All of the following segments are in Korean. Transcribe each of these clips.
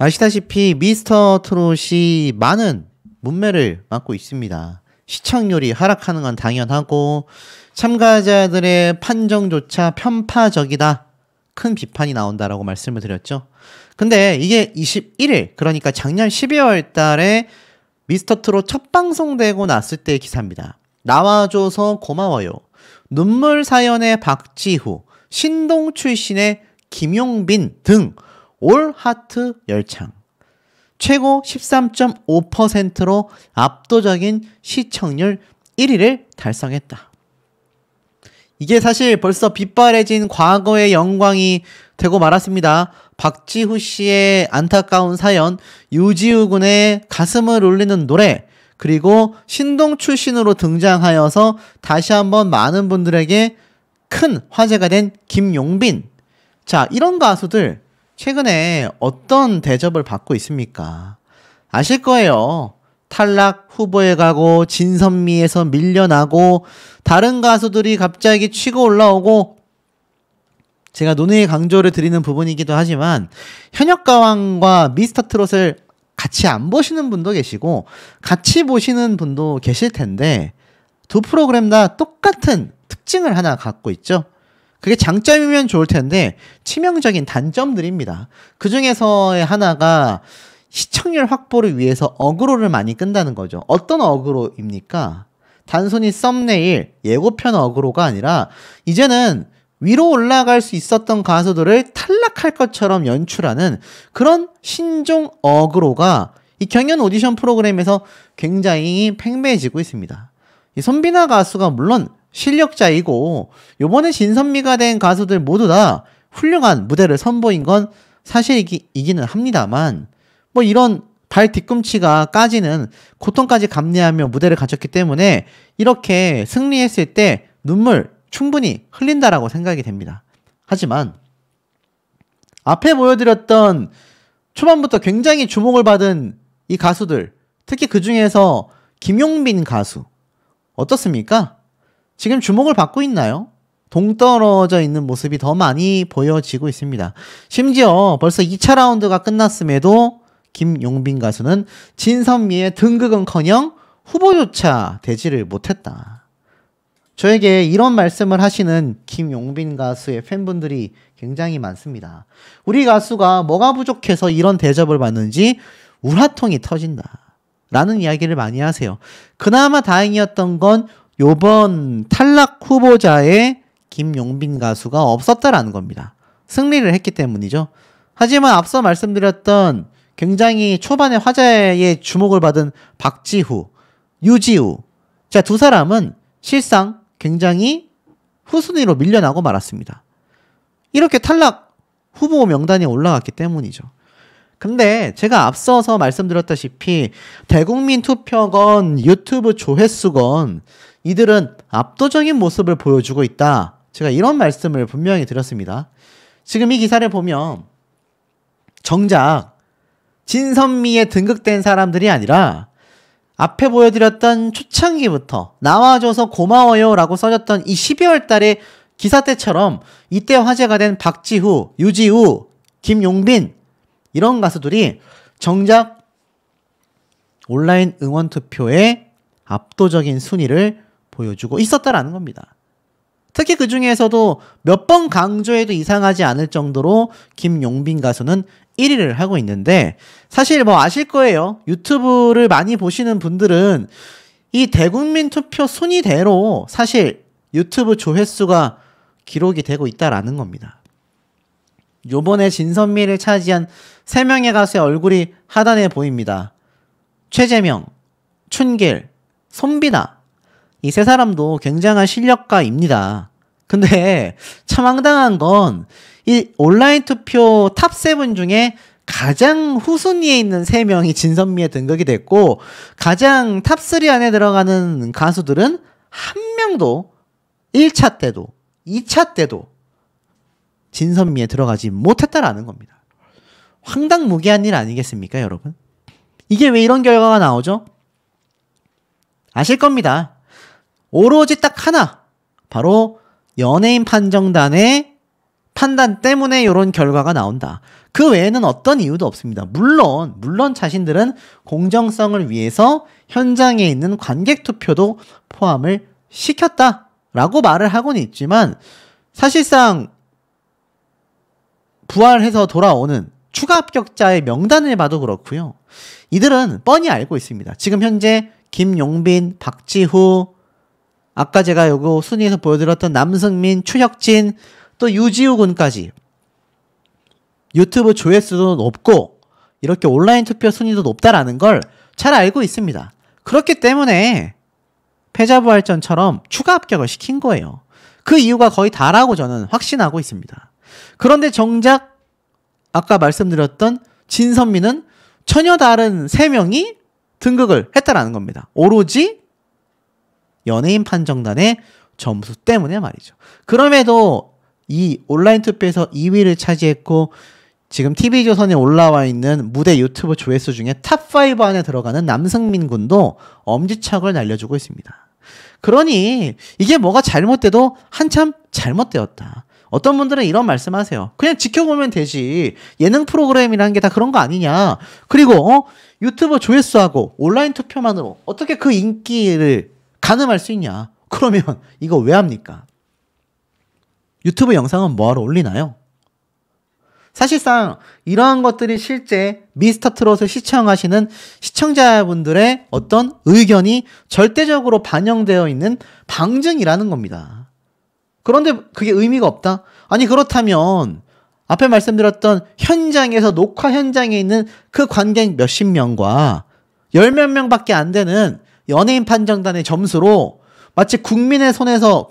아시다시피 미스터 트롯이 많은 문매를 맞고 있습니다. 시청률이 하락하는 건 당연하고 참가자들의 판정조차 편파적이다. 큰 비판이 나온다라고 말씀을 드렸죠. 근데 이게 21일, 그러니까 작년 12월 달에 미스터 트롯 첫 방송되고 났을 때의 기사입니다. 나와줘서 고마워요. 눈물 사연의 박지후, 신동 출신의 김용빈 등 올 하트 열창. 최고 13.5%로 압도적인 시청률 1위를 달성했다. 이게 사실 벌써 빛바래진 과거의 영광이 되고 말았습니다. 박지후 씨의 안타까운 사연, 유지우 군의 가슴을 울리는 노래, 그리고 신동 출신으로 등장하여서 다시 한번 많은 분들에게 큰 화제가 된 김용빈. 자, 이런 가수들 최근에 어떤 대접을 받고 있습니까? 아실 거예요. 탈락 후보에 가고 진선미에서 밀려나고 다른 가수들이 갑자기 치고 올라오고, 제가 논의 강조를 드리는 부분이기도 하지만 현역가왕과 미스터 트롯을 같이 안 보시는 분도 계시고 같이 보시는 분도 계실 텐데 두 프로그램 다 똑같은 특징을 하나 갖고 있죠. 그게 장점이면 좋을 텐데 치명적인 단점들입니다. 그 중에서의 하나가 시청률 확보를 위해서 어그로를 많이 끈다는 거죠. 어떤 어그로입니까? 단순히 썸네일, 예고편 어그로가 아니라 이제는 위로 올라갈 수 있었던 가수들을 탈락할 것처럼 연출하는 그런 신종 어그로가 이 경연 오디션 프로그램에서 굉장히 팽배해지고 있습니다. 이 손비나 가수가 물론 실력자이고 요번에 진선미가 된 가수들 모두 다 훌륭한 무대를 선보인 건 사실이기는 합니다만, 뭐 이런 발 뒤꿈치가 까지는 고통까지 감내하며 무대를 갖췄기 때문에 이렇게 승리했을 때 눈물 충분히 흘린다라고 생각이 됩니다. 하지만 앞에 보여드렸던 초반부터 굉장히 주목을 받은 이 가수들, 특히 그 중에서 김용빈 가수 어떻습니까? 지금 주목을 받고 있나요? 동떨어져 있는 모습이 더 많이 보여지고 있습니다. 심지어 벌써 2차 라운드가 끝났음에도 김용빈 가수는 진선미의 등극은커녕 후보조차 되지를 못했다. 저에게 이런 말씀을 하시는 김용빈 가수의 팬분들이 굉장히 많습니다. 우리 가수가 뭐가 부족해서 이런 대접을 받는지 우라통이 터진다 라는 이야기를 많이 하세요. 그나마 다행이었던 건 요번 탈락 후보자의 김용빈 가수가 없었다라는 겁니다. 승리를 했기 때문이죠. 하지만 앞서 말씀드렸던 굉장히 초반에 화제의 주목을 받은 박지후, 유지우, 자, 두 사람은 실상 굉장히 후순위로 밀려나고 말았습니다. 이렇게 탈락 후보 명단에 올라갔기 때문이죠. 근데 제가 앞서서 말씀드렸다시피 대국민 투표건 유튜브 조회수건 이들은 압도적인 모습을 보여주고 있다. 제가 이런 말씀을 분명히 드렸습니다. 지금 이 기사를 보면 정작 진선미에 등극된 사람들이 아니라 앞에 보여드렸던 초창기부터 나와줘서 고마워요 라고 써졌던 이 12월 달에 기사 때처럼 이때 화제가 된 박지후, 유지우, 김용빈 이런 가수들이 정작 온라인 응원 투표에 압도적인 순위를 보여주고 있었다라는 겁니다. 특히 그 중에서도 몇 번 강조해도 이상하지 않을 정도로 김용빈 가수는 1위를 하고 있는데, 사실 뭐 아실 거예요. 유튜브를 많이 보시는 분들은 이 대국민 투표 순위대로 사실 유튜브 조회수가 기록이 되고 있다라는 겁니다. 요번에 진선미를 차지한 3명의 가수의 얼굴이 하단에 보입니다. 최재명, 춘길, 손비나, 이 세 사람도 굉장한 실력가입니다. 근데 참 황당한 건 이 온라인 투표 탑 7 중에 가장 후순위에 있는 3명이 진선미에 등극이 됐고 가장 탑 3 안에 들어가는 가수들은 한 명도 1차 때도 2차 때도 진선미에 들어가지 못했다라는 겁니다. 황당무계한 일 아니겠습니까, 여러분? 이게 왜 이런 결과가 나오죠? 아실 겁니다. 오로지 딱 하나, 바로 연예인 판정단의 판단 때문에 이런 결과가 나온다. 그 외에는 어떤 이유도 없습니다. 물론 자신들은 공정성을 위해서 현장에 있는 관객 투표도 포함을 시켰다라고 말을 하고는 있지만 사실상 부활해서 돌아오는 추가 합격자의 명단을 봐도 그렇고요. 이들은 뻔히 알고 있습니다. 지금 현재 김용빈, 박지후, 아까 제가 요거 순위에서 보여드렸던 남승민, 추혁진, 또 유지우 군까지 유튜브 조회수도 높고 이렇게 온라인 투표 순위도 높다라는 걸 잘 알고 있습니다. 그렇기 때문에 패자부활전처럼 추가 합격을 시킨 거예요. 그 이유가 거의 다라고 저는 확신하고 있습니다. 그런데 정작 아까 말씀드렸던 진선미는 전혀 다른 3명이 등극을 했다라는 겁니다. 오로지 연예인 판정단의 점수 때문에 말이죠. 그럼에도 이 온라인 투표에서 2위를 차지했고 지금 TV조선에 올라와 있는 무대 유튜브 조회수 중에 탑5 안에 들어가는 남승민 군도 엄지척을 날려주고 있습니다. 그러니 이게 뭐가 잘못돼도 한참 잘못되었다. 어떤 분들은 이런 말씀하세요. 그냥 지켜보면 되지. 예능 프로그램이라는 게 다 그런 거 아니냐. 그리고 유튜브 조회수하고 온라인 투표만으로 어떻게 그 인기를 가늠할 수 있냐. 그러면 이거 왜 합니까? 유튜브 영상은 뭐하러 올리나요? 사실상 이러한 것들이 실제 미스터트롯을 시청하시는 시청자분들의 어떤 의견이 절대적으로 반영되어 있는 방증이라는 겁니다. 그런데 그게 의미가 없다? 아니 그렇다면 앞에 말씀드렸던 현장에서 녹화 현장에 있는 그 관객 몇십 명과 열 몇 명밖에 안 되는 연예인 판정단의 점수로 마치 국민들의 손에서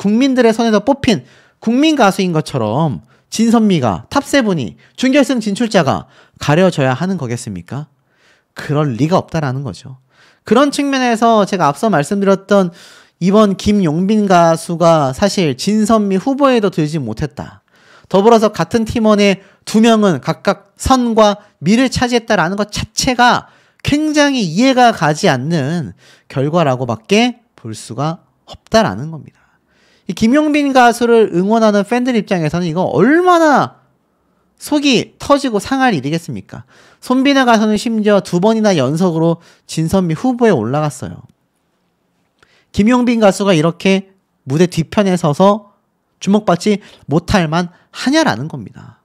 뽑힌 국민 가수인 것처럼 진선미가 탑7이 준결승 진출자가 가려져야 하는 거겠습니까? 그럴 리가 없다라는 거죠. 그런 측면에서 제가 앞서 말씀드렸던 이번 김용빈 가수가 사실 진선미 후보에도 들지 못했다. 더불어서 같은 팀원의 2명은 각각 선과 미를 차지했다라는 것 자체가 굉장히 이해가 가지 않는 결과라고밖에 볼 수가 없다라는 겁니다. 이 김용빈 가수를 응원하는 팬들 입장에서는 이거 얼마나 속이 터지고 상할 일이겠습니까? 손빈아 가수는 심지어 2번이나 연속으로 진선미 후보에 올라갔어요. 김용빈 가수가 이렇게 무대 뒤편에 서서 주목받지 못할 만 하냐라는 겁니다.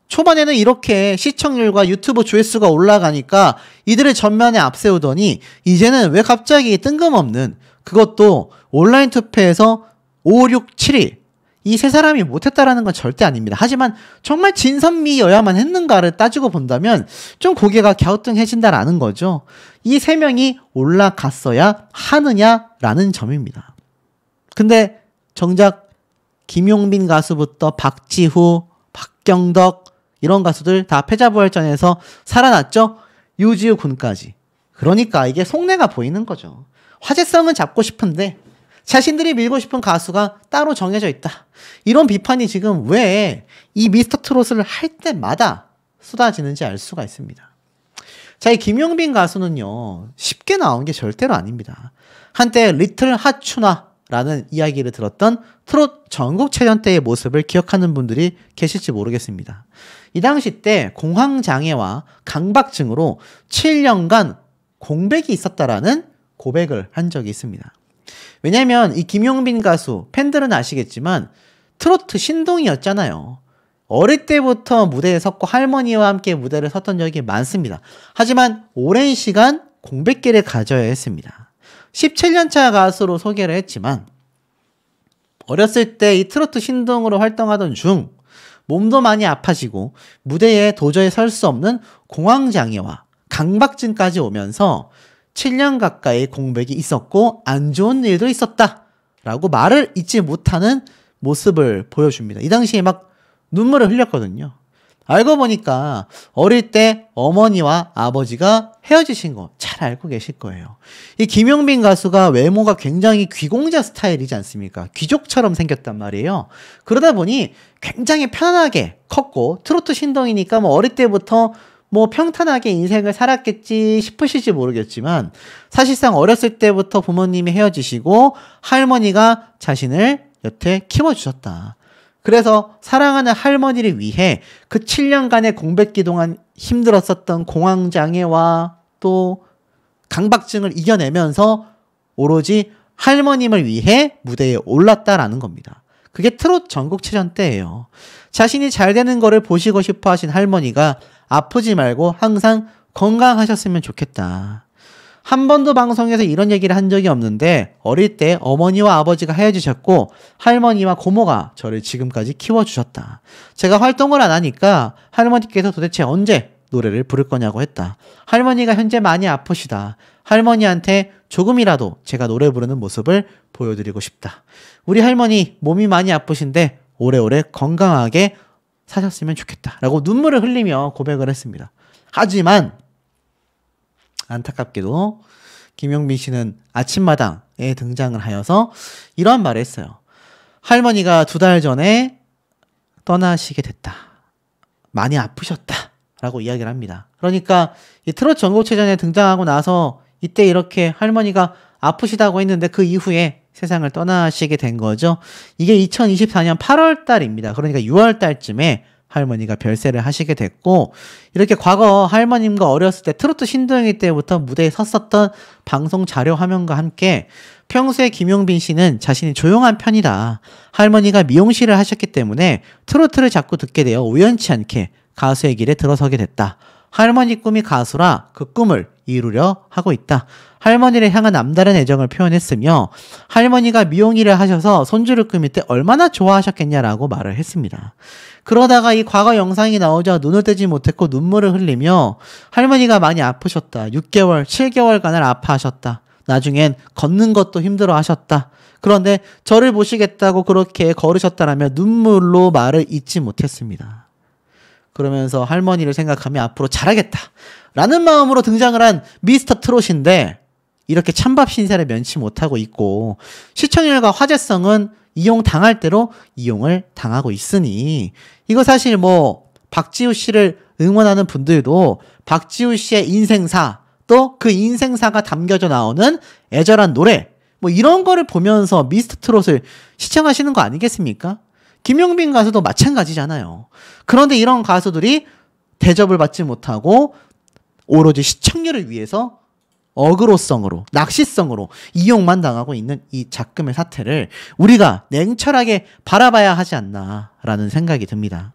초반에는 이렇게 시청률과 유튜브 조회수가 올라가니까 이들을 전면에 앞세우더니 이제는 왜 갑자기 뜬금없는 그것도 온라인 투표에서 5, 6, 7위 이 세 사람이 못했다라는 건 절대 아닙니다. 하지만 정말 진선미여야만 했는가를 따지고 본다면 좀 고개가 갸우뚱해진다라는 거죠. 이 세 명이 올라갔어야 하느냐라는 점입니다. 근데 정작 김용빈 가수부터 박지후, 박경덕 이런 가수들 다 패자부활전에서 살아났죠. 유지우 군까지. 그러니까 이게 속내가 보이는 거죠. 화제성은 잡고 싶은데 자신들이 밀고 싶은 가수가 따로 정해져 있다. 이런 비판이 지금 왜 이 미스터트롯을 할 때마다 쏟아지는지 알 수가 있습니다. 자, 이 김용빈 가수는요. 쉽게 나온 게 절대로 아닙니다. 한때 리틀 하추나라는 이야기를 들었던 트롯 전국체전 때의 모습을 기억하는 분들이 계실지 모르겠습니다. 이 당시 때 공황장애와 강박증으로 7년간 공백이 있었다라는 고백을 한 적이 있습니다. 왜냐면 이 김용빈 가수 팬들은 아시겠지만 트로트 신동이었잖아요. 어릴 때부터 무대에 섰고 할머니와 함께 무대를 섰던 적이 많습니다. 하지만 오랜 시간 공백기를 가져야 했습니다. 17년차 가수로 소개를 했지만 어렸을 때 이 트로트 신동으로 활동하던 중 몸도 많이 아파지고 무대에 도저히 설 수 없는 공황장애와 강박증까지 오면서 7년 가까이 공백이 있었고 안 좋은 일도 있었다 라고 말을 잊지 못하는 모습을 보여줍니다. 이 당시에 막 눈물을 흘렸거든요. 알고 보니까 어릴 때 어머니와 아버지가 헤어지신 거 잘 알고 계실 거예요. 이 김용빈 가수가 외모가 굉장히 귀공자 스타일이지 않습니까? 귀족처럼 생겼단 말이에요. 그러다 보니 굉장히 편안하게 컸고 트로트 신동이니까 뭐 어릴 때부터 뭐 평탄하게 인생을 살았겠지 싶으실지 모르겠지만 사실상 어렸을 때부터 부모님이 헤어지시고 할머니가 자신을 여태 키워주셨다. 그래서 사랑하는 할머니를 위해 그 7년간의 공백기 동안 힘들었었던 공황장애와 또 강박증을 이겨내면서 오로지 할머님을 위해 무대에 올랐다라는 겁니다. 그게 트롯 전국체전 때예요. 자신이 잘 되는 거를 보시고 싶어 하신 할머니가 아프지 말고 항상 건강하셨으면 좋겠다. 한 번도 방송에서 이런 얘기를 한 적이 없는데 어릴 때 어머니와 아버지가 헤어지셨고 할머니와 고모가 저를 지금까지 키워주셨다. 제가 활동을 안 하니까 할머니께서 도대체 언제 노래를 부를 거냐고 했다. 할머니가 현재 많이 아프시다. 할머니한테 조금이라도 제가 노래 부르는 모습을 보여드리고 싶다. 우리 할머니 몸이 많이 아프신데 오래오래 건강하게 사셨으면 좋겠다. 라고 눈물을 흘리며 고백을 했습니다. 하지만 안타깝게도 김용빈 씨는 아침마당에 등장을 하여서 이런 말을 했어요. 할머니가 2달 전에 떠나시게 됐다. 많이 아프셨다. 라고 이야기를 합니다. 그러니까 이 트롯 전국체전에 등장하고 나서 이때 이렇게 할머니가 아프시다고 했는데 그 이후에 세상을 떠나시게 된 거죠. 이게 2024년 8월 달입니다. 그러니까 6월 달쯤에 할머니가 별세를 하시게 됐고 이렇게 과거 할머님과 어렸을 때 트로트 신동이 때부터 무대에 섰었던 방송 자료 화면과 함께 평소에 김용빈 씨는 자신이 조용한 편이다. 할머니가 미용실을 하셨기 때문에 트로트를 자꾸 듣게 되어 우연치 않게 가수의 길에 들어서게 됐다. 할머니 꿈이 가수라 그 꿈을 이루려 하고 있다. 할머니를 향한 남다른 애정을 표현했으며 할머니가 미용일을 하셔서 손주를 꾸밀 때 얼마나 좋아하셨겠냐라고 말을 했습니다. 그러다가 이 과거 영상이 나오자 눈을 떼지 못했고 눈물을 흘리며 할머니가 많이 아프셨다. 6개월, 7개월간을 아파하셨다. 나중엔 걷는 것도 힘들어 하셨다. 그런데 저를 보시겠다고 그렇게 걸으셨다라며 눈물로 말을 잇지 못했습니다. 그러면서 할머니를 생각하며 앞으로 잘하겠다 라는 마음으로 등장을 한 미스터 트롯인데 이렇게 찬밥 신세를 면치 못하고 있고 시청률과 화제성은 이용당할 대로 이용을 당하고 있으니 이거 사실 뭐 박지우 씨를 응원하는 분들도 박지우 씨의 인생사 또 그 인생사가 담겨져 나오는 애절한 노래 뭐 이런 거를 보면서 미스터 트롯을 시청하시는 거 아니겠습니까? 김용빈 가수도 마찬가지잖아요. 그런데 이런 가수들이 대접을 받지 못하고 오로지 시청률을 위해서 어그로성으로, 낚시성으로 이용만 당하고 있는 이 작금의 사태를 우리가 냉철하게 바라봐야 하지 않나라는 생각이 듭니다.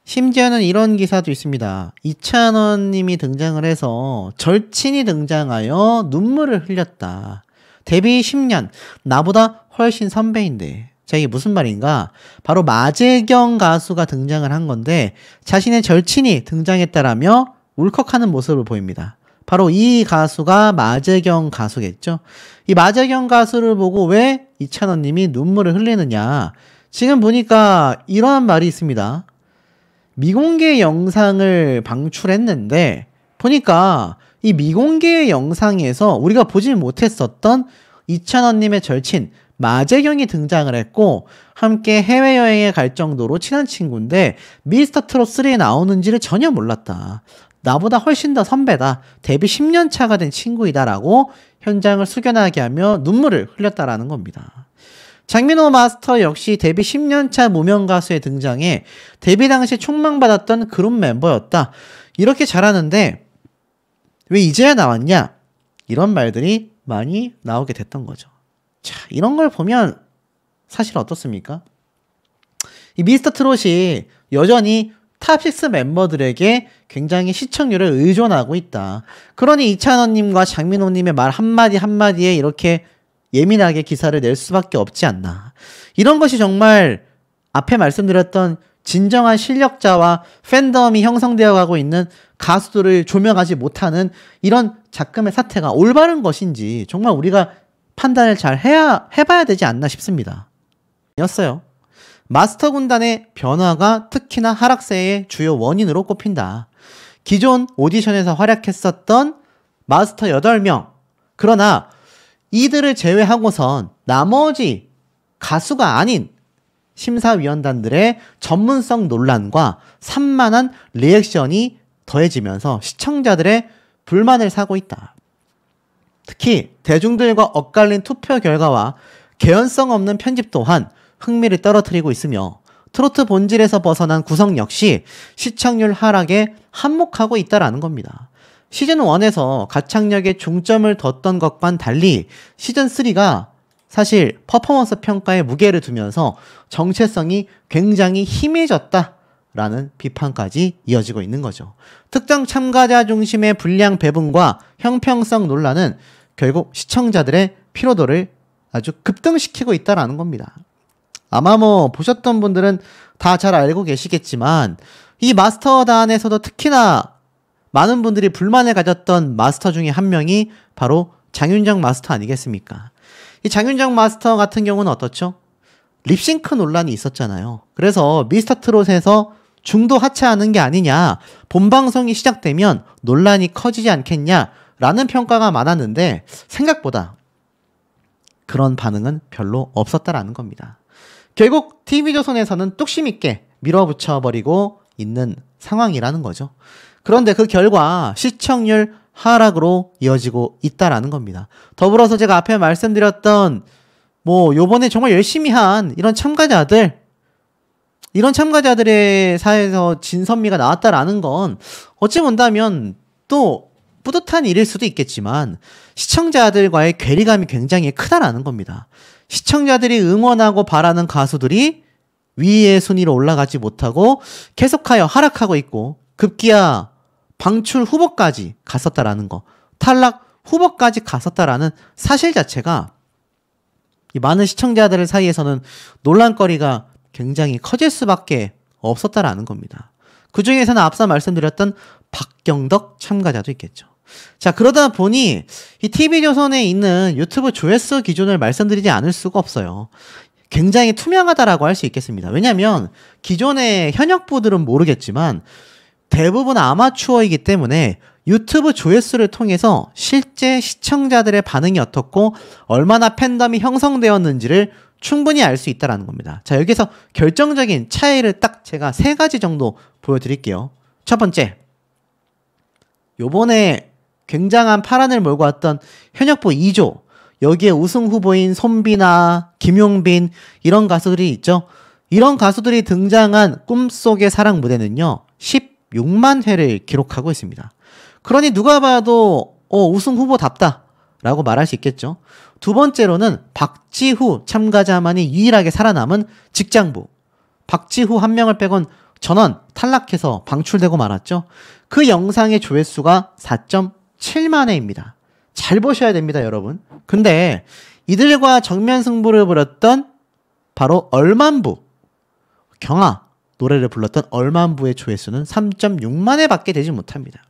심지어는 이런 기사도 있습니다. 이찬원 님이 등장을 해서 절친이 등장하여 눈물을 흘렸다. 데뷔 10년, 나보다 훨씬 선배인데. 자, 이게 무슨 말인가? 바로 마재경 가수가 등장을 한 건데 자신의 절친이 등장했다라며 울컥하는 모습을 보입니다. 바로 이 가수가 마재경 가수겠죠. 이 마재경 가수를 보고 왜 이찬원 님이 눈물을 흘리느냐. 지금 보니까 이러한 말이 있습니다. 미공개 영상을 방출했는데 보니까 이 미공개 영상에서 우리가 보지 못했었던 이찬원 님의 절친 마재경이 등장을 했고 함께 해외여행에 갈 정도로 친한 친구인데 미스터 트롯 3에 나오는지를 전혀 몰랐다. 나보다 훨씬 더 선배다. 데뷔 10년 차가 된 친구이다 라고 현장을 숙연하게 하며 눈물을 흘렸다라는 겁니다. 장민호 마스터 역시 데뷔 10년 차 무명 가수의 등장에 데뷔 당시 촉망받았던 그룹 멤버였다. 이렇게 잘하는데 왜 이제야 나왔냐? 이런 말들이 많이 나오게 됐던 거죠. 자, 이런 걸 보면 사실 어떻습니까? 이 미스터 트롯이 여전히 탑6 멤버들에게 굉장히 시청률을 의존하고 있다. 그러니 이찬원님과 장민호님의 말 한마디 한마디에 이렇게 예민하게 기사를 낼 수밖에 없지 않나. 이런 것이 정말 앞에 말씀드렸던 진정한 실력자와 팬덤이 형성되어 가고 있는 가수들을 조명하지 못하는 이런 작금의 사태가 올바른 것인지 정말 우리가 판단을 잘 해봐야 되지 않나 싶습니다. 였어요. 마스터 군단의 변화가 특히나 하락세의 주요 원인으로 꼽힌다. 기존 오디션에서 활약했었던 마스터 8명. 그러나 이들을 제외하고선 나머지 가수가 아닌 심사위원단들의 전문성 논란과 산만한 리액션이 더해지면서 시청자들의 불만을 사고 있다. 특히 대중들과 엇갈린 투표 결과와 개연성 없는 편집 또한 흥미를 떨어뜨리고 있으며 트로트 본질에서 벗어난 구성 역시 시청률 하락에 한몫하고 있다라는 겁니다. 시즌1에서 가창력에 중점을 뒀던 것과는 달리 시즌3가 사실 퍼포먼스 평가에 무게를 두면서 정체성이 굉장히 희미해졌다라는 비판까지 이어지고 있는 거죠. 특정 참가자 중심의 분량 배분과 형평성 논란은 결국 시청자들의 피로도를 아주 급등시키고 있다라는 겁니다. 아마 보셨던 분들은 다 잘 알고 계시겠지만 이 마스터단에서도 특히나 많은 분들이 불만을 가졌던 마스터 중에 한 명이 바로 장윤정 마스터 아니겠습니까? 이 장윤정 마스터 같은 경우는 어떻죠? 립싱크 논란이 있었잖아요. 그래서 미스터 트롯에서 중도 하차하는 게 아니냐, 본방송이 시작되면 논란이 커지지 않겠냐라는 평가가 많았는데 생각보다 그런 반응은 별로 없었다라는 겁니다. 결국 TV조선에서는 뚝심 있게 밀어붙여버리고 있는 상황이라는 거죠. 그런데 그 결과 시청률 하락으로 이어지고 있다라는 겁니다. 더불어서 제가 앞에 말씀드렸던 요번에 정말 열심히 한 이런 참가자들의 사이에서 진선미가 나왔다라는 건 어찌 본다면 또 뿌듯한 일일 수도 있겠지만 시청자들과의 괴리감이 굉장히 크다라는 겁니다. 시청자들이 응원하고 바라는 가수들이 위의 순위로 올라가지 못하고 계속하여 하락하고 있고 급기야 방출 후보까지 갔었다라는 거, 탈락 후보까지 갔었다라는 사실 자체가 이 많은 시청자들 사이에서는 논란거리가 굉장히 커질 수밖에 없었다라는 겁니다. 그 중에서는 앞서 말씀드렸던 박경덕 참가자도 있겠죠. 자, 그러다 보니 이 TV조선에 있는 유튜브 조회수 기준을 말씀드리지 않을 수가 없어요. 굉장히 투명하다라고 할 수 있겠습니다. 왜냐하면 기존의 현역부들은 모르겠지만 대부분 아마추어이기 때문에 유튜브 조회수를 통해서 실제 시청자들의 반응이 어떻고 얼마나 팬덤이 형성되었는지를 충분히 알 수 있다는 겁니다. 자, 여기서 결정적인 차이를 딱 제가 3가지 정도 보여드릴게요. 첫 번째, 요번에 굉장한 파란을 몰고 왔던 현역부 2조, 여기에 우승 후보인 손비나 김용빈 이런 가수들이 있죠. 이런 가수들이 등장한 꿈속의 사랑 무대는요 16만 회를 기록하고 있습니다. 그러니 누가 봐도 우승 후보답다 라고 말할 수 있겠죠. 두 번째로는 박지후 참가자만이 유일하게 살아남은 직장부, 박지후 한 명을 빼곤 전원 탈락해서 방출되고 말았죠. 그 영상의 조회수가 4.7만 회입니다. 잘 보셔야 됩니다, 여러분. 근데 이들과 정면 승부를 벌였던 바로 얼만부, 경아 노래를 불렀던 얼만부의 조회수는 3.6만 회밖에 되지 못합니다.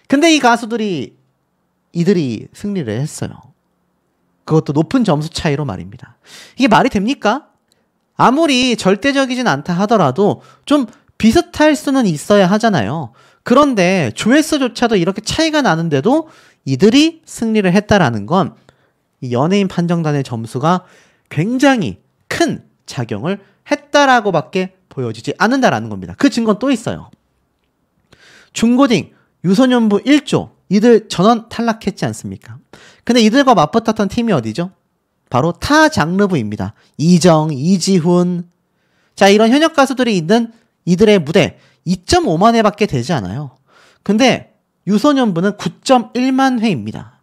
근데 이 가수들이 이들이 승리를 했어요. 그것도 높은 점수 차이로 말입니다. 이게 말이 됩니까? 아무리 절대적이진 않다 하더라도 좀 비슷할 수는 있어야 하잖아요. 그런데 조회수조차도 이렇게 차이가 나는데도 이들이 승리를 했다라는 건 이 연예인 판정단의 점수가 굉장히 큰 작용을 했다라고밖에 보여지지 않는다라는 겁니다. 그 증거는 또 있어요. 중고딩 유소년부 1조 이들 전원 탈락했지 않습니까? 근데 이들과 맞붙었던 팀이 어디죠? 바로 타 장르부입니다. 이정, 이지훈. 자, 이런 현역 가수들이 있는 이들의 무대 2.5만 회밖에 되지 않아요. 근데 유소년부는 9.1만 회입니다.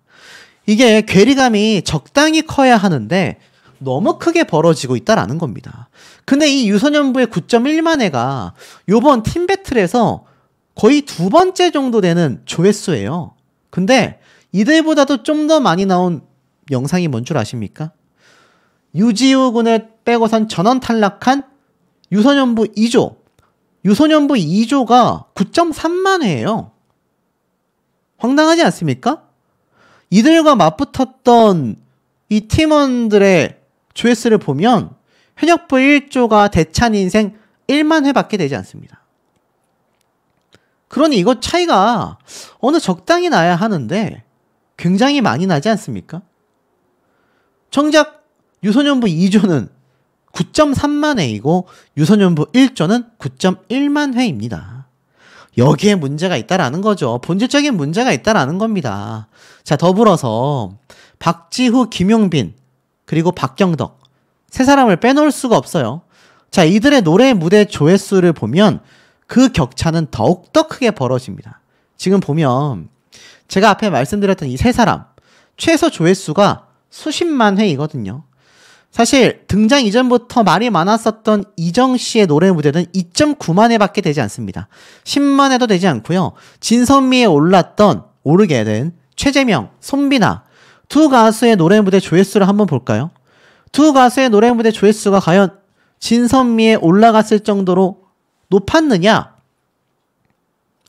이게 괴리감이 적당히 커야 하는데 너무 크게 벌어지고 있다라는 겁니다. 근데 이 유소년부의 9.1만 회가 요번 팀배틀에서 거의 2번째 정도 되는 조회수예요. 근데 이들보다도 좀 더 많이 나온 영상이 뭔 줄 아십니까? 유지우 군을 빼고선 전원 탈락한 유소년부 2조. 유소년부 2조가 9.3만 회예요. 황당하지 않습니까? 이들과 맞붙었던 이 팀원들의 조회수를 보면 현역부 1조가 대찬 인생 1만 회밖에 되지 않습니다. 그러니 이거 차이가 어느 적당히 나야 하는데 굉장히 많이 나지 않습니까? 정작 유소년부 2조는 9.3만 회이고 유소년부 1조는 9.1만 회입니다. 여기에 문제가 있다라는 거죠. 본질적인 문제가 있다라는 겁니다. 자, 더불어서 박지후, 김용빈 그리고 박경덕 세 사람을 빼놓을 수가 없어요. 자, 이들의 노래 무대 조회수를 보면 그 격차는 더욱더 크게 벌어집니다. 지금 보면 제가 앞에 말씀드렸던 이 세 사람 최소 조회수가 수십만 회이거든요. 사실 등장 이전부터 말이 많았었던 이정 씨의 노래 무대는 2.9만 회밖에 되지 않습니다. 10만 회도 되지 않고요. 진선미에 오르게 된 최재명, 손비나 두 가수의 노래 무대 조회수를 한번 볼까요? 두 가수의 노래 무대 조회수가 과연 진선미에 올라갔을 정도로 높았느냐?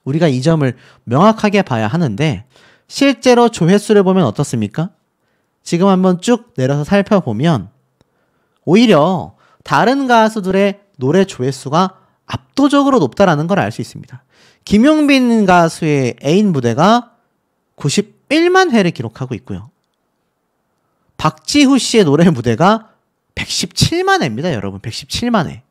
우리가 이 점을 명확하게 봐야 하는데 실제로 조회수를 보면 어떻습니까? 지금 한번 쭉 내려서 살펴보면 오히려 다른 가수들의 노래 조회수가 압도적으로 높다라는 걸 알 수 있습니다. 김용빈 가수의 애인 무대가 91만 회를 기록하고 있고요. 박지후 씨의 노래 무대가 117만 회입니다, 여러분. 117만 회.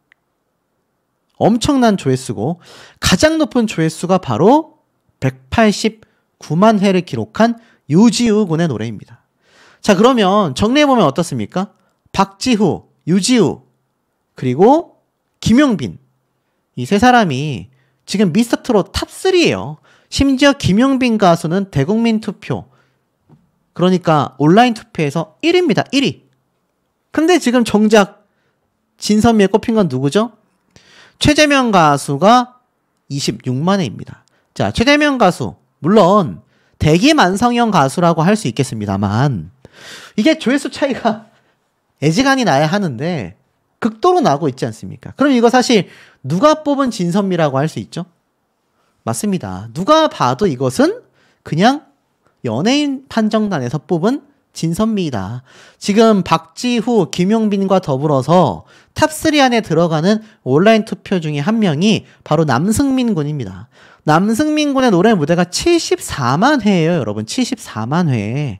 엄청난 조회수고 가장 높은 조회수가 바로 189만 회를 기록한 유지우 군의 노래입니다. 자, 그러면 정리해보면 어떻습니까? 박지후, 유지우, 그리고 김용빈. 이 세 사람이 지금 미스터트롯 탑3예요. 심지어 김용빈 가수는 대국민 투표, 그러니까 온라인 투표에서 1위입니다. 1위. 근데 지금 정작 진선미에 꼽힌 건 누구죠? 최재명 가수가 26만 회입니다. 자, 최재명 가수 물론 대기만성형 가수라고 할 수 있겠습니다만 이게 조회수 차이가 애지간히 나야 하는데 극도로 나고 있지 않습니까? 그럼 이거 사실 누가 뽑은 진선미라고 할 수 있죠? 맞습니다. 누가 봐도 이것은 그냥 연예인 판정단에서 뽑은 진선미이다. 지금 박지후, 김용빈과 더불어서 탑3 안에 들어가는 온라인 투표 중에 한 명이 바로 남승민 군입니다. 남승민 군의 노래 무대가 74만 회예요, 여러분. 74만 회.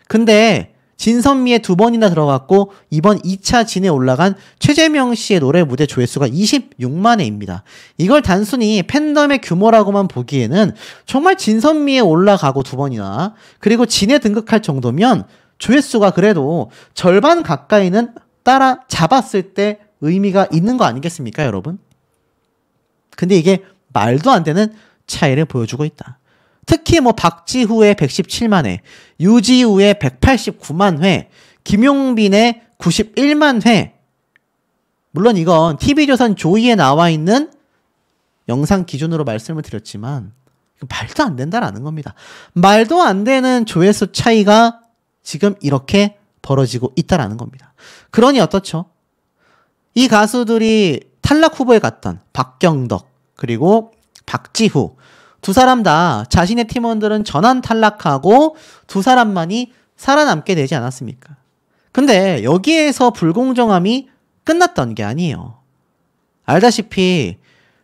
근데 진선미에 2번이나 들어갔고 이번 2차 진에 올라간 최재명 씨의 노래 무대 조회수가 26만 회입니다. 이걸 단순히 팬덤의 규모라고만 보기에는 정말 진선미에 올라가고 2번이나 그리고 진에 등극할 정도면 조회수가 그래도 절반 가까이는 따라 잡았을 때 의미가 있는 거 아니겠습니까, 여러분? 근데 이게 말도 안 되는 차이를 보여주고 있다. 특히 박지후의 117만 회, 유지우의 189만 회, 김용빈의 91만 회. 물론 이건 TV조선 조이에 나와 있는 영상 기준으로 말씀을 드렸지만 말도 안 된다라는 겁니다. 말도 안 되는 조회수 차이가 지금 이렇게 벌어지고 있다라는 겁니다. 그러니 어떻죠? 이 가수들이 탈락 후보에 갔던 박경덕 그리고 박지후 두 사람 다 자신의 팀원들은 전원 탈락하고 두 사람만이 살아남게 되지 않았습니까? 근데 여기에서 불공정함이 끝났던 게 아니에요. 알다시피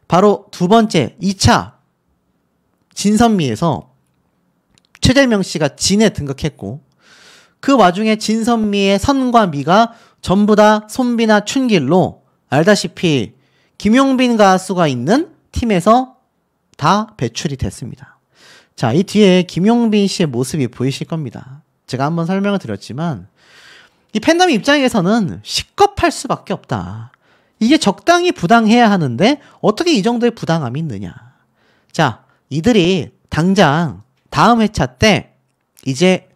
바로 두 번째 2차 진선미에서 최재명 씨가 진에 등극했고 그 와중에 진선미의 선과 미가 전부 다 손비나 춘길로 알다시피 김용빈 가수가 있는 팀에서 다 배출이 됐습니다. 자, 이 뒤에 김용빈 씨의 모습이 보이실 겁니다. 제가 한번 설명을 드렸지만 이 팬덤 입장에서는 식겁할 수밖에 없다. 이게 적당히 부당해야 하는데 어떻게 이 정도의 부당함이 있느냐. 자, 이들이 당장 다음 회차 때 이제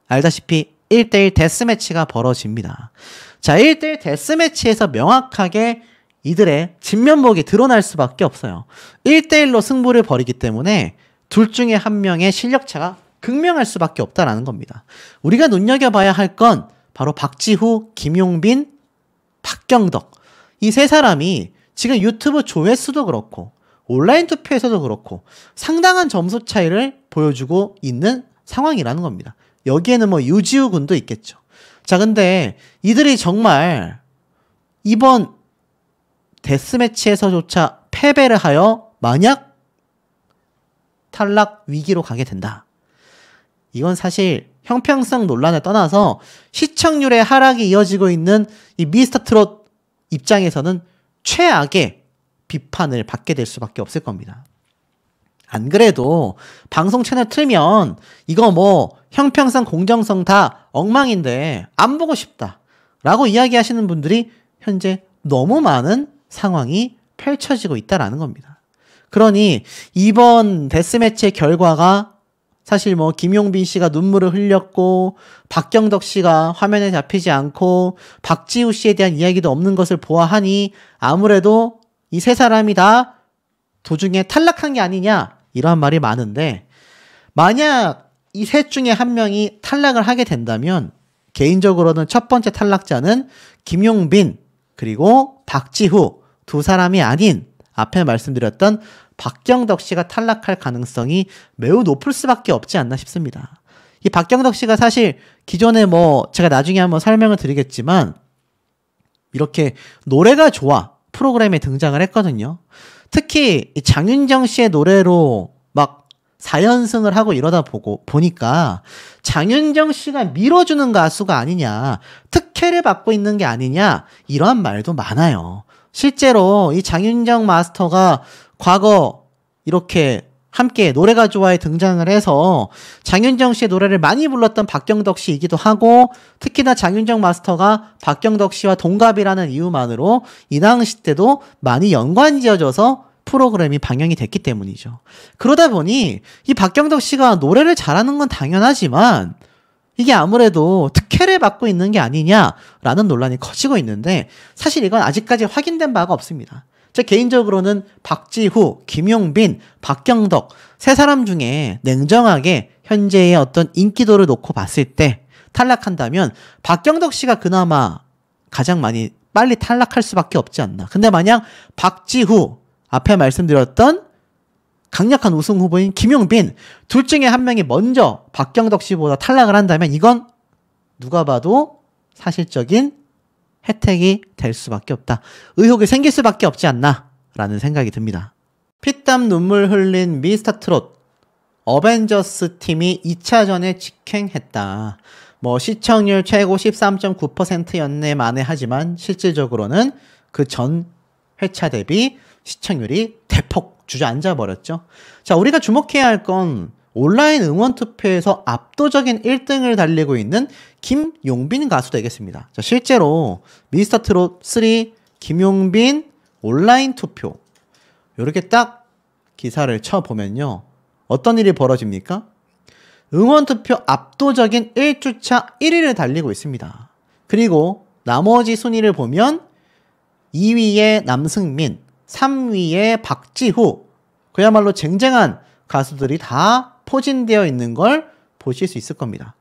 알다시피 1대1 데스매치가 벌어집니다. 자, 1대1 데스매치에서 명확하게 이들의 진면목이 드러날 수밖에 없어요. 1대1로 승부를 벌이기 때문에 둘 중에 한 명의 실력차가 극명할 수밖에 없다라는 겁니다. 우리가 눈여겨봐야 할 건 바로 박지후, 김용빈, 박경덕 이 세 사람이 지금 유튜브 조회수도 그렇고 온라인 투표에서도 그렇고 상당한 점수 차이를 보여주고 있는 상황이라는 겁니다. 여기에는 유지우 군도 있겠죠. 자, 근데 이들이 정말 이번 데스매치에서조차 패배를 하여 만약 탈락 위기로 가게 된다. 이건 사실 형평성 논란을 떠나서 시청률의 하락이 이어지고 있는 이 미스터트롯 입장에서는 최악의 비판을 받게 될 수밖에 없을 겁니다. 안 그래도 방송 채널 틀면 이거 형평성 공정성 다 엉망인데 안 보고 싶다. 라고 이야기하시는 분들이 현재 너무 많은 상황이 펼쳐지고 있다라는 겁니다. 그러니 이번 데스매치의 결과가 사실 뭐 김용빈 씨가 눈물을 흘렸고 박경덕 씨가 화면에 잡히지 않고 박지우 씨에 대한 이야기도 없는 것을 보아하니 아무래도 이 세 사람이 다 도중에 탈락한 게 아니냐 이러한 말이 많은데, 만약 이 셋 중에 한 명이 탈락을 하게 된다면 개인적으로는 첫 번째 탈락자는 김용빈 그리고 박지후 두 사람이 아닌 앞에 말씀드렸던 박경덕 씨가 탈락할 가능성이 매우 높을 수밖에 없지 않나 싶습니다. 이 박경덕 씨가 사실 기존에 뭐 제가 나중에 한번 설명을 드리겠지만 이렇게 노래가 좋아 프로그램에 등장을 했거든요. 특히 장윤정 씨의 노래로 막 4연승을 하고 이러다 보니까 장윤정 씨가 밀어주는 가수가 아니냐, 특혜를 받고 있는 게 아니냐 이러한 말도 많아요. 실제로 이 장윤정 마스터가 과거 이렇게 함께 노래가 좋아에 등장을 해서 장윤정 씨의 노래를 많이 불렀던 박경덕 씨이기도 하고, 특히나 장윤정 마스터가 박경덕 씨와 동갑이라는 이유만으로 이 당시 때도 많이 연관지어져서 프로그램이 방영이 됐기 때문이죠. 그러다 보니 이 박경덕 씨가 노래를 잘하는 건 당연하지만 이게 아무래도 특혜를 받고 있는 게 아니냐라는 논란이 커지고 있는데, 사실 이건 아직까지 확인된 바가 없습니다. 제 개인적으로는 박지후, 김용빈, 박경덕 세 사람 중에 냉정하게 현재의 어떤 인기도를 놓고 봤을 때 탈락한다면 박경덕 씨가 그나마 가장 많이 빨리 탈락할 수밖에 없지 않나. 근데 만약 박지후, 앞에 말씀드렸던 강력한 우승 후보인 김용빈 둘 중에 한 명이 먼저 박경덕 씨보다 탈락을 한다면 이건 누가 봐도 사실적인 혜택이 될 수밖에 없다. 의혹이 생길 수밖에 없지 않나 라는 생각이 듭니다. 피땀 눈물 흘린 미스터트롯 어벤져스 팀이 2차전에 직행했다. 뭐 시청률 최고 13.9%였네 만에 하지만 실질적으로는 그 전 회차 대비 시청률이 대폭 주저앉아 버렸죠. 자, 우리가 주목해야 할 건 온라인 응원 투표에서 압도적인 1등을 달리고 있는 김용빈 가수 되겠습니다. 자, 실제로 미스터트롯 3 김용빈 온라인 투표 이렇게 딱 기사를 쳐보면요, 어떤 일이 벌어집니까? 응원 투표 압도적인 1주차 1위를 달리고 있습니다. 그리고 나머지 순위를 보면 2위에 남승민, 3위에 박지후, 그야말로 쟁쟁한 가수들이 다 포진되어 있는 걸 보실 수 있을 겁니다.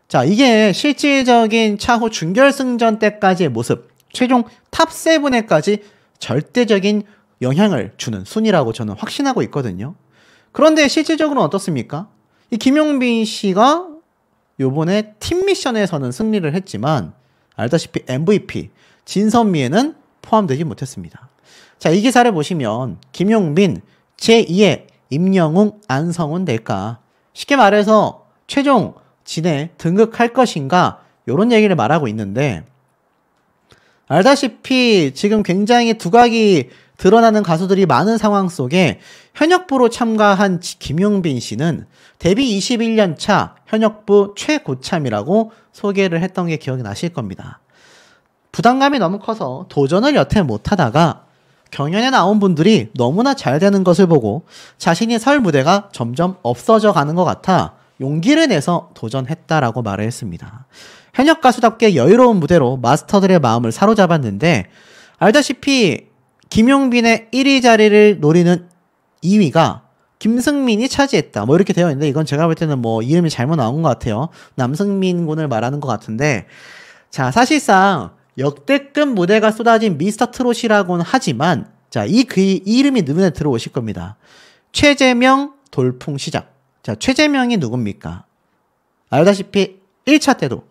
자, 이게 실질적인 차후 준결승전 때까지의 모습, 최종 탑7에까지 절대적인 영향을 주는 순위라고 저는 확신하고 있거든요. 그런데 실질적으로는 어떻습니까? 이 김용빈 씨가 요번에 팀 미션에서는 승리를 했지만 알다시피 MVP 진선미에는 포함되지 못했습니다. 자, 이 기사를 보시면 김용빈 제2의 임영웅 안성훈 될까? 쉽게 말해서 최종 진에 등극할 것인가? 이런 얘기를 말하고 있는데, 알다시피 지금 굉장히 두각이 드러나는 가수들이 많은 상황 속에 현역부로 참가한 김용빈 씨는 데뷔 21년 차 현역부 최고참이라고 소개를 했던 게 기억이 나실 겁니다. 부담감이 너무 커서 도전을 여태 못하다가 경연에 나온 분들이 너무나 잘 되는 것을 보고 자신이 설 무대가 점점 없어져 가는 것 같아 용기를 내서 도전했다라고 말을 했습니다. 현역 가수답게 여유로운 무대로 마스터들의 마음을 사로잡았는데, 알다시피 김용빈의 1위 자리를 노리는 2위가 김승민이 차지했다. 뭐 이렇게 되어 있는데, 이건 제가 볼 때는 뭐 이름이 잘못 나온 것 같아요. 남승민 군을 말하는 것 같은데, 자, 사실상 역대급 무대가 쏟아진 미스터트롯이라고는 하지만, 자, 이 이름이 눈에 들어오실 겁니다. 최재명 돌풍 시작. 자, 최재명이 누굽니까? 알다시피 1차 때도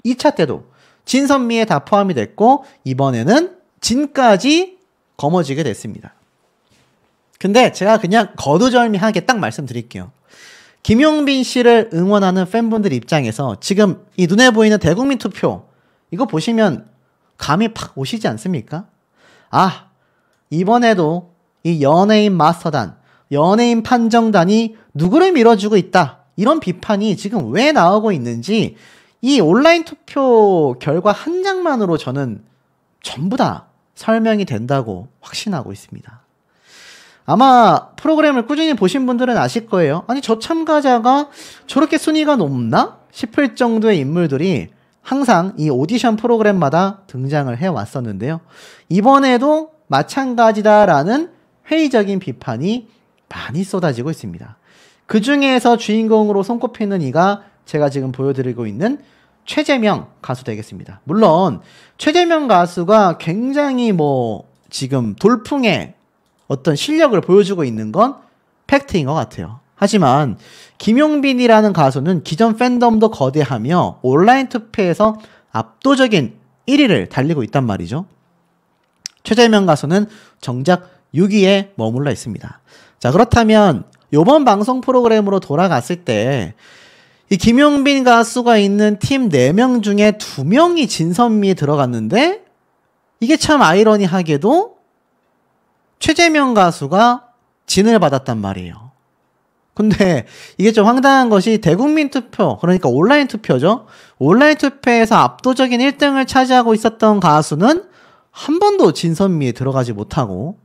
2차 때도 진선미에 다 포함이 됐고 이번에는 진까지 거머쥐게 됐습니다. 근데 제가 그냥 거두절미하게 딱 말씀드릴게요. 김용빈 씨를 응원하는 팬분들 입장에서 지금 이 눈에 보이는 대국민 투표 이거 보시면 감이 팍 오시지 않습니까? 아, 이번에도 이 연예인 마스터단, 연예인 판정단이 누구를 밀어주고 있다. 이런 비판이 지금 왜 나오고 있는지 이 온라인 투표 결과 한 장만으로 저는 전부 다 설명이 된다고 확신하고 있습니다. 아마 프로그램을 꾸준히 보신 분들은 아실 거예요. 아니, 저 참가자가 저렇게 순위가 높나 싶을 정도의 인물들이 항상 이 오디션 프로그램마다 등장을 해왔었는데요. 이번에도 마찬가지다라는 회의적인 비판이 많이 쏟아지고 있습니다. 그 중에서 주인공으로 손꼽히는 이가 제가 지금 보여드리고 있는 최재명 가수 되겠습니다. 물론 최재명 가수가 굉장히 지금 돌풍의 어떤 실력을 보여주고 있는 건 팩트인 것 같아요. 하지만 김용빈이라는 가수는 기존 팬덤도 거대하며 온라인 투표에서 압도적인 1위를 달리고 있단 말이죠. 최재명 가수는 정작 6위에 머물러 있습니다. 자, 그렇다면 이번 방송 프로그램으로 돌아갔을 때 이 김용빈 가수가 있는 팀 4명 중에 2명이 진선미에 들어갔는데 이게 참 아이러니하게도 최재명 가수가 진을 받았단 말이에요. 근데 이게 좀 황당한 것이 대국민 투표, 그러니까 온라인 투표죠. 온라인 투표에서 압도적인 1등을 차지하고 있었던 가수는 한 번도 진선미에 들어가지 못하고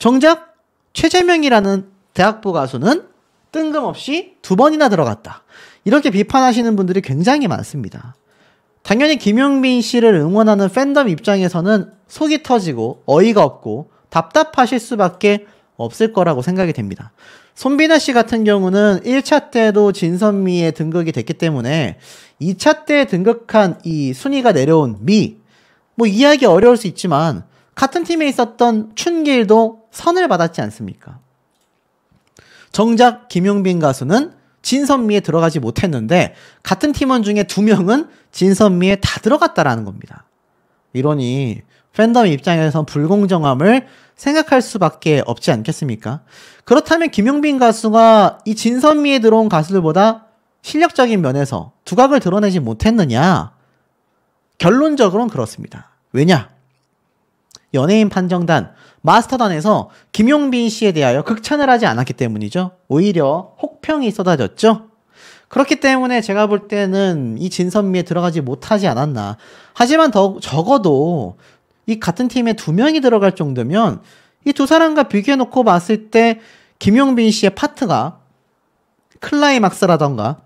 정작 최재명이라는 대학부 가수는 뜬금없이 2번이나 들어갔다. 이렇게 비판하시는 분들이 굉장히 많습니다. 당연히 김용빈 씨를 응원하는 팬덤 입장에서는 속이 터지고 어이가 없고 답답하실 수밖에 없을 거라고 생각이 됩니다. 손비나 씨 같은 경우는 1차 때도 진선미에 등극이 됐기 때문에 2차 때 등극한 이 순위가 내려온 미, 이해하기 어려울 수 있지만 같은 팀에 있었던 춘길도 선을 받았지 않습니까? 정작 김용빈 가수는 진선미에 들어가지 못했는데 같은 팀원 중에 2명은 진선미에 다 들어갔다라는 겁니다. 이러니 팬덤 입장에선 불공정함을 생각할 수밖에 없지 않겠습니까? 그렇다면 김용빈 가수가 이 진선미에 들어온 가수들보다 실력적인 면에서 두각을 드러내지 못했느냐? 결론적으로는 그렇습니다. 왜냐? 연예인 판정단, 마스터단에서 김용빈 씨에 대하여 극찬을 하지 않았기 때문이죠. 오히려 혹평이 쏟아졌죠. 그렇기 때문에 제가 볼 때는 이 진선미에 들어가지 못하지 않았나. 하지만 적어도 이 같은 팀에 2명이 들어갈 정도면 이 두 사람과 비교해놓고 봤을 때 김용빈 씨의 파트가 클라이막스라던가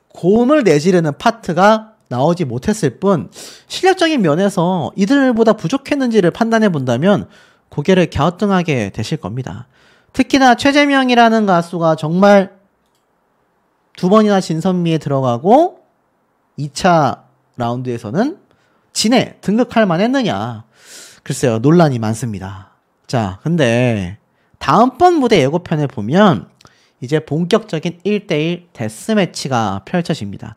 고음을 내지르는 파트가 나오지 못했을 뿐 실력적인 면에서 이들보다 부족했는지를 판단해 본다면 고개를 갸우뚱하게 되실 겁니다. 특히나 최재명이라는 가수가 정말 2번이나 진선미에 들어가고 2차 라운드에서는 진에 등극할 만했느냐. 글쎄요, 논란이 많습니다. 자, 근데 다음번 무대 예고편을 보면 이제 본격적인 1대1 데스매치가 펼쳐집니다.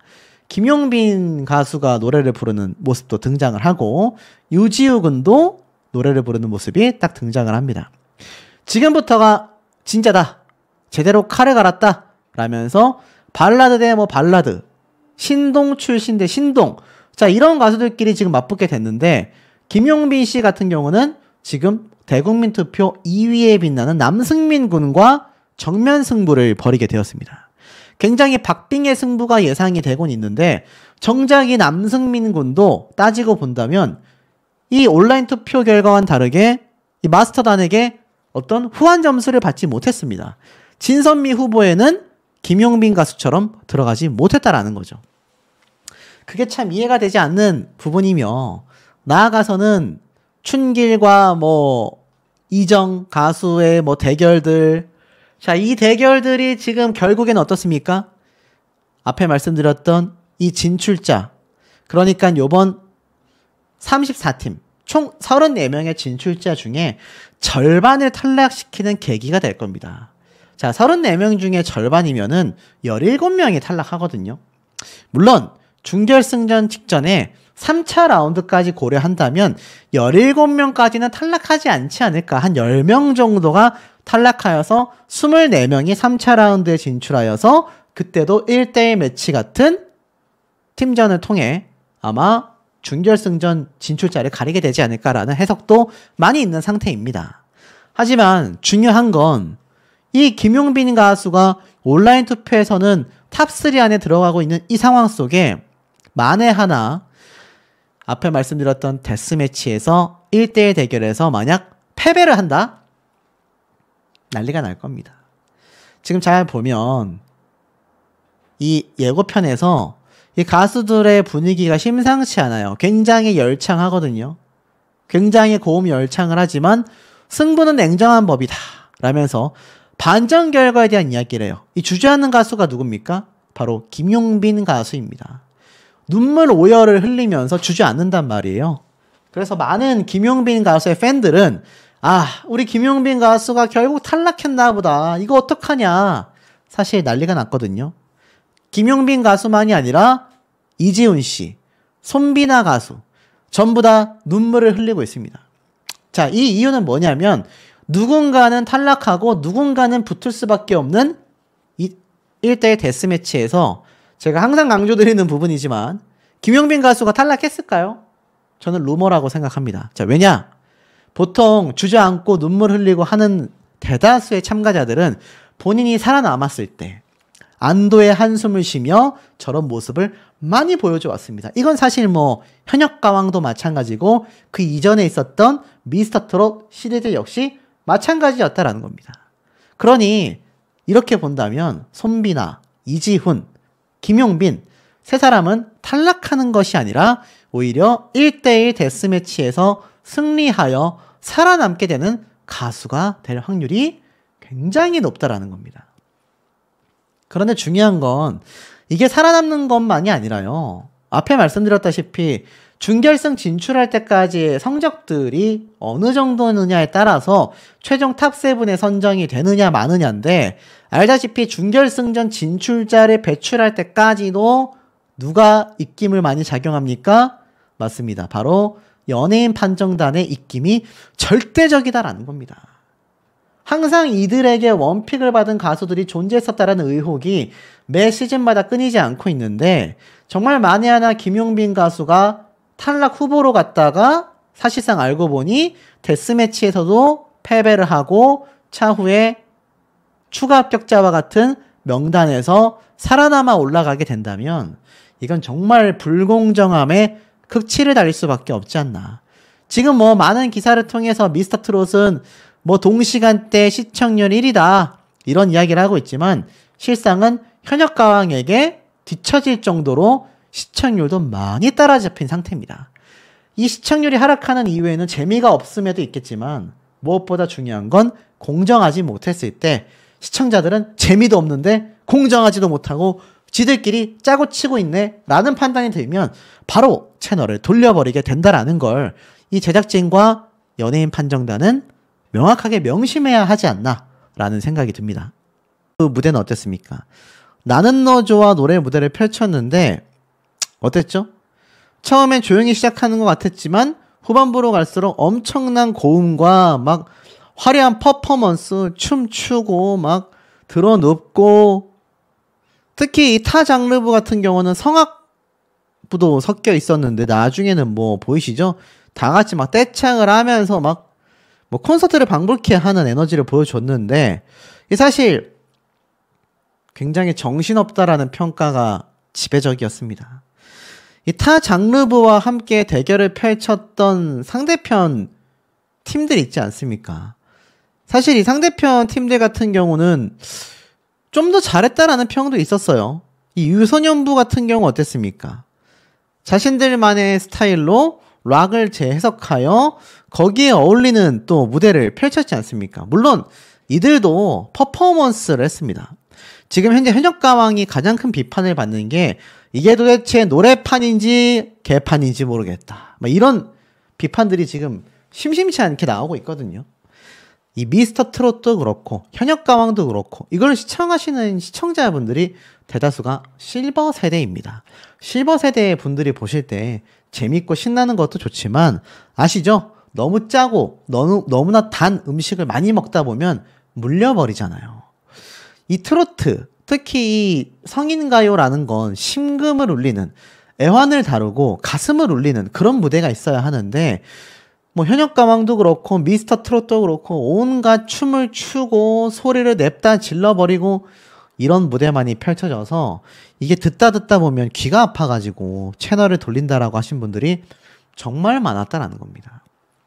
김용빈 가수가 노래를 부르는 모습도 등장을 하고 유지우 군도 노래를 부르는 모습이 딱 등장을 합니다. 지금부터가 진짜다. 제대로 칼을 갈았다. 라면서 발라드 대 발라드, 신동 출신 대 신동, 자, 이런 가수들끼리 지금 맞붙게 됐는데 김용빈 씨 같은 경우는 지금 대국민 투표 2위에 빛나는 남승민 군과 정면 승부를 벌이게 되었습니다. 굉장히 박빙의 승부가 예상이 되곤 있는데 정작 이 남승민 군도 따지고 본다면 이 온라인 투표 결과와는 다르게 이 마스터단에게 어떤 후한 점수를 받지 못했습니다. 진선미 후보에는 김용빈 가수처럼 들어가지 못했다라는 거죠. 그게 참 이해가 되지 않는 부분이며 나아가서는 춘길과 이정 가수의 대결들, 자, 이 대결들이 지금 결국엔 어떻습니까? 앞에 말씀드렸던 이 진출자, 그러니까 요번 34팀 총 34명의 진출자 중에 절반을 탈락시키는 계기가 될 겁니다. 자, 34명 중에 절반이면은 17명이 탈락하거든요. 물론 준결승전 직전에 3차 라운드까지 고려한다면 17명까지는 탈락하지 않지 않을까. 한 10명 정도가 탈락하여서 24명이 3차 라운드에 진출하여서 그때도 1대1 매치 같은 팀전을 통해 아마 준결승전 진출자를 가리게 되지 않을까라는 해석도 많이 있는 상태입니다. 하지만 중요한 건 이 김용빈 가수가 온라인 투표에서는 탑3 안에 들어가고 있는 이 상황 속에 만에 하나 앞에 말씀드렸던 데스매치에서 1대1 대결에서 만약 패배를 한다? 난리가 날 겁니다. 지금 잘 보면 이 예고편에서 이 가수들의 분위기가 심상치 않아요. 굉장히 열창하거든요. 굉장히 고음 열창을 하지만 승부는 냉정한 법이다 라면서 반전 결과에 대한 이야기를 해요. 이 주저하는 가수가 누굽니까? 바로 김용빈 가수입니다. 눈물 오열을 흘리면서 주저앉는단 말이에요. 그래서 많은 김용빈 가수의 팬들은 우리 김용빈 가수가 결국 탈락했나 보다. 이거 어떡하냐. 사실 난리가 났거든요. 김용빈 가수만이 아니라 이지훈 씨, 손비나 가수 전부 다 눈물을 흘리고 있습니다. 자, 이 이유는 뭐냐면 누군가는 탈락하고 누군가는 붙을 수밖에 없는 이 1대1 데스매치에서 제가 항상 강조드리는 부분이지만 김용빈 가수가 탈락했을까요? 저는 루머라고 생각합니다. 자, 왜냐? 보통 주저앉고 눈물 흘리고 하는 대다수의 참가자들은 본인이 살아남았을 때 안도의 한숨을 쉬며 저런 모습을 많이 보여줘 왔습니다. 이건 사실 현역가왕도 마찬가지고 그 이전에 있었던 미스터트롯 시리즈 역시 마찬가지였다라는 겁니다. 그러니 이렇게 본다면 손비나 이지훈, 김용빈 세 사람은 탈락하는 것이 아니라 오히려 1대1 데스매치에서 승리하여 살아남게 되는 가수가 될 확률이 굉장히 높다라는 겁니다. 그런데 중요한 건 이게 살아남는 것만이 아니라요. 앞에 말씀드렸다시피 준결승 진출할 때까지의 성적들이 어느 정도느냐에 따라서 최종 탑7에 선정이 되느냐 마느냐인데 알다시피 준결승전 진출자를 배출할 때까지도 누가 입김을 많이 작용합니까? 맞습니다. 바로 연예인 판정단의 입김이 절대적이다라는 겁니다. 항상 이들에게 원픽을 받은 가수들이 존재했었다라는 의혹이 매 시즌마다 끊이지 않고 있는데 정말 만에 하나 김용빈 가수가 탈락 후보로 갔다가 사실상 알고 보니 데스매치에서도 패배를 하고 차후에 추가 합격자와 같은 명단에서 살아남아 올라가게 된다면 이건 정말 불공정함에 극치를 달릴 수밖에 없지 않나. 지금 많은 기사를 통해서 미스터트롯은 동시간대 시청률 1위다 이런 이야기를 하고 있지만 실상은 현역가왕에게 뒤처질 정도로 시청률도 많이 따라잡힌 상태입니다. 이 시청률이 하락하는 이유에는 재미가 없음에도 있겠지만 무엇보다 중요한 건 공정하지 못했을 때 시청자들은 재미도 없는데 공정하지도 못하고 지들끼리 짜고 치고 있네 라는 판단이 들면 바로 채널을 돌려버리게 된다라는 걸 이 제작진과 연예인 판정단은 명확하게 명심해야 하지 않나 라는 생각이 듭니다. 그 무대는 어땠습니까? 나는 너 좋아 노래 무대를 펼쳤는데 어땠죠? 처음엔 조용히 시작하는 것 같았지만 후반부로 갈수록 엄청난 고음과 막 화려한 퍼포먼스, 춤추고 막 드러눕고 특히 이 타 장르부 같은 경우는 성악부도 섞여 있었는데 나중에는 보이시죠? 다 같이 막 떼창을 하면서 막 콘서트를 방불케 하는 에너지를 보여줬는데 이 사실 굉장히 정신없다라는 평가가 지배적이었습니다. 이 타 장르부와 함께 대결을 펼쳤던 상대편 팀들 있지 않습니까? 사실 이 상대편 팀들 같은 경우는 좀 더 잘했다라는 평도 있었어요. 이 유소년부 같은 경우 어땠습니까? 자신들만의 스타일로 락을 재해석하여 거기에 어울리는 또 무대를 펼쳤지 않습니까? 물론 이들도 퍼포먼스를 했습니다. 지금 현재 현역가왕이 가장 큰 비판을 받는 게 이게 도대체 노래판인지 개판인지 모르겠다. 이런 비판들이 지금 심심치 않게 나오고 있거든요. 이 미스터트롯도 그렇고 현역가왕도 그렇고 이걸 시청하시는 시청자분들이 대다수가 실버 세대입니다. 실버 세대 분들이 보실 때 재밌고 신나는 것도 좋지만 아시죠? 너무 짜고 너무나 단 음식을 많이 먹다 보면 물려버리잖아요. 이 트로트, 특히 이 성인가요라는 건 심금을 울리는, 애환을 다루고 가슴을 울리는 그런 무대가 있어야 하는데 현역가왕도 그렇고 미스터트롯도 그렇고 온갖 춤을 추고 소리를 냅다 질러버리고 이런 무대만이 펼쳐져서 이게 듣다 보면 귀가 아파가지고 채널을 돌린다라고 하신 분들이 정말 많았다라는 겁니다.